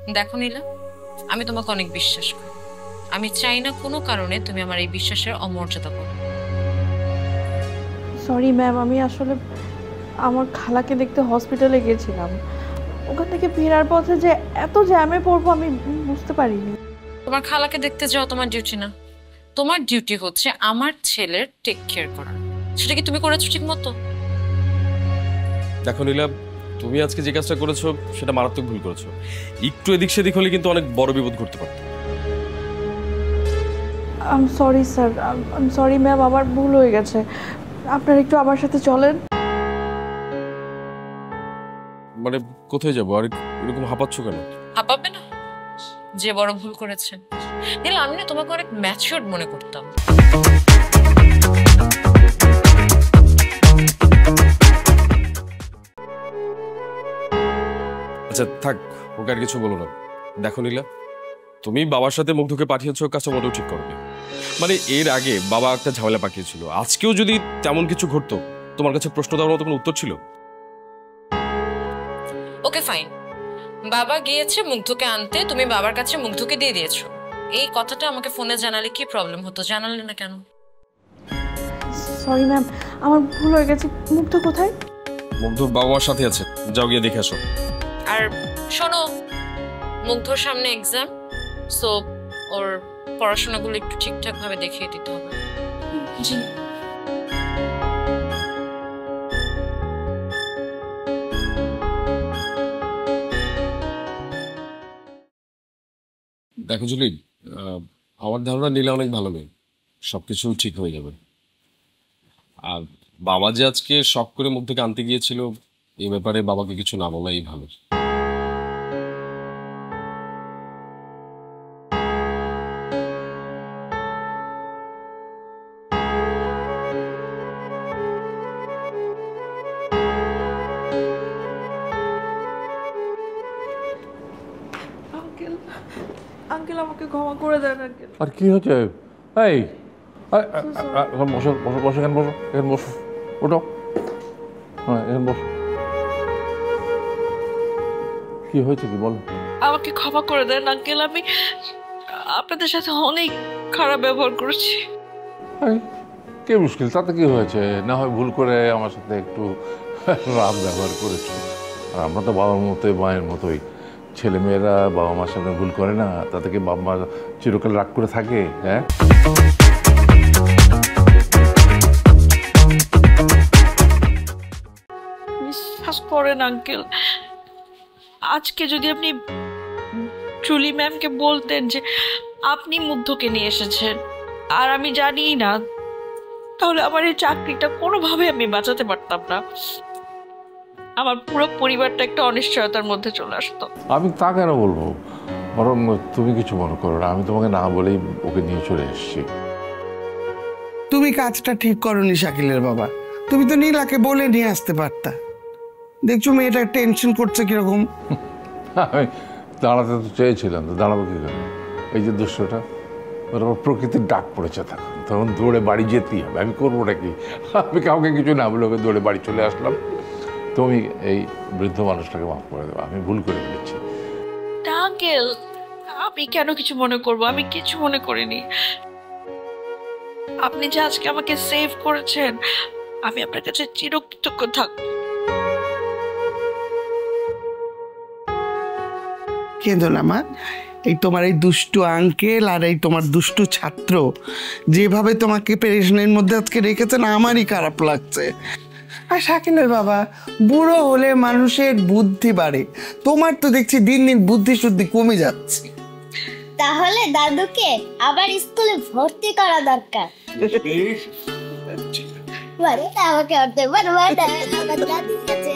দেখো নীলা, আমি তোমাকে অনেক বিশ্বাস করি। আমি চাই না কোনো কারণে তুমি আমার এই বিশ্বাসের অমর্যাদা করো। সরি ম্যাম, আমি আসলে আমার খালাকে দেখতে হসপিটালে গিয়েছিলাম। ওখান থেকে ফেরার পথে যে এত জ্যামে পড়বো আমি বুঝতে পারিনি। তোমার খালাকে দেখতে যাওয়া তোমার ডিউটি না। তোমার ডিউটি হচ্ছে আমার ছেলের টেক কেয়ার করা। সেটা কি তুমি করেছো ঠিক মতো? দেখো নীলা, তুমি আজকে যে কাজটা করেছো সেটা মারাত্মক ভুল করেছো। একটু এদিক সেদিক হলে কিন্তু অনেক বড় বিপদ ঘটতে পারত। I am sorry sir, I am sorry ma'am, আমার ভুল হয়ে গেছে। আপনারা একটু আমার সাথে চলেন। মানে কোথায় যাবো? আর এরকম হাঁপাচ্ছ কেন? হাঁপাবে না? যে বড় ভুল করেছে। নীলা, আমি না তোমাকে অনেক ম্যাচিওরড মনে করতাম। আচ্ছা থাক, ওকে আর কিছু বলো না। দেখো নীলা, তুমি বাবার সাথে মুগ্ধকে পাঠিয়েছো, কাজটা মোটেও ঠিক করোনি। মানে এর আগে বাবা একটা ঝামেলা পাকিয়েছিল, আজকেও যদি তেমন কিছু ঘটতো তোমার কাছে প্রশ্ন দেওয়ার মতো কোনো উত্তর ছিল? ওকে ফাইন, বাবা গিয়েছে মুগ্ধকে আনতে, তুমি বাবার কাছে মুগ্ধকে দিয়ে দিয়েছো। এই কথাটা আমাকে ফোনে জানালে কি প্রবলেম হতো? জানালে না কেন? সরি ম্যাম, আমার ভুল হয়ে গেছে। মুগ্ধ কোথায়? মুগ্ধ বাবা মার সাথে আছে, যাও গিয়ে দেখে আসো। আর শোনো, মুগ্ধর সামনে এক্সাম, সো ওর পড়াশোনাগুলো একটু ঠিকঠাক ভাবে দেখিয়ে দিতে হবে। জি। দেখো জুলি, আমার ধারণা নীলা অনেক ভালো মেয়ে, সবকিছু ঠিক হয়ে যাবে। আর বাবা যে আজকে শখ করে মুগ্ধকে আনতে গিয়েছিল, এই ব্যাপারে বাবাকে কিছু না বলাই ভালো। আঙ্কেল, আঙ্কেল আমাকে ক্ষমা করে দেন আঙ্কেল। আর কি হচ্ছে? এই বসো বসো বসো, এখানে বসো, এখানে বসো, ওঠো, হ্যাঁ এখানে বসো। কি হয়েছে কি বলো? আমাকে ক্ষমা করে দেন আঙ্কেল, আমি আপনাদের সাথে অনেক খারাপ ব্যবহার করেছি। কে মুশকিল, তাতে কি হয়েছে? না হয় ভুল করে আমার সাথে একটু রাগ ব্যবহার করেছো। আর আমরা তো বাবার মতোই মায়ের মতোই, ছেলে মেয়েরা বাবা মার সামনে ভুল করে না, তাতে কি বাবা মা চিরকাল রাগ করে থাকে? হ্যাঁ, বিশ্বাস করেন আঙ্কেল, আজকে যদি আপনি জুলি ম্যামকে বলতেন যে আপনি মুগ্ধকে নিয়ে এসেছেন আর আমি জানি না, তাহলে আমার এই চাকরিটা কোনোভাবে আমি বাঁচাতে পারতাম না। আমার পুরো পরিবারটা একটা অনিশ্চয়তার মধ্যে চলে আসতো। আমি তা কেন বলবো? বরং তুমি কিছু মনে করো না, আমি তোমাকে না বলেই ওকে নিয়ে চলে এসেছি। তুমি কাজটা ঠিক করনি শাকিলের বাবা, তুমি তো নীলাকে বলে নিয়ে আসতে পারতা। দেখছো মেয়েটা টেনশন করছে কিরকম। আমি দাঁড়াতে তো চেয়েছিলাম, তো দাঁড়াবো কি করে? এই যে দুষ্টটা, ওর আবার প্রকৃতির ডাক পড়েছে, তখন দৌড়ে বাড়ি যেতেই হবে। আমি করবোটা কি? আমি কাউকে কিছু না বলে ওকে দৌড়ে বাড়ি চলে আসলাম। তুমি এই বৃদ্ধ মানুষটাকে মাফ করে দেবো, আমি ভুল করে ফেলেছি। আঙ্কেল, আমি কেন কিছু মনে করব? আমি কিছু মনে করিনি। আপনি যে আজকে আমাকে সেভ করেছেন, আমি আপনার কাছে চিরকৃতজ্ঞ থাকব। কেঁদো না মা, এই তোমার এই দুষ্টু আঙ্কেল আর এই তোমার দুষ্টু ছাত্র যেভাবে তোমাকে পেরেশানির মধ্যে আজকে রেখেছেন, আমারই খারাপ লাগছে। আর শাকিলের বাবা, বুড়ো হলে মানুষের বুদ্ধি বাড়ে, তোমার তো দেখছি দিন দিন বুদ্ধি শুদ্ধি কমে যাচ্ছে। তাহলে দাদুকে আবার স্কুলে ভর্তি করা দরকার। আমাকে অর্ধেক আমার দাদু আছে।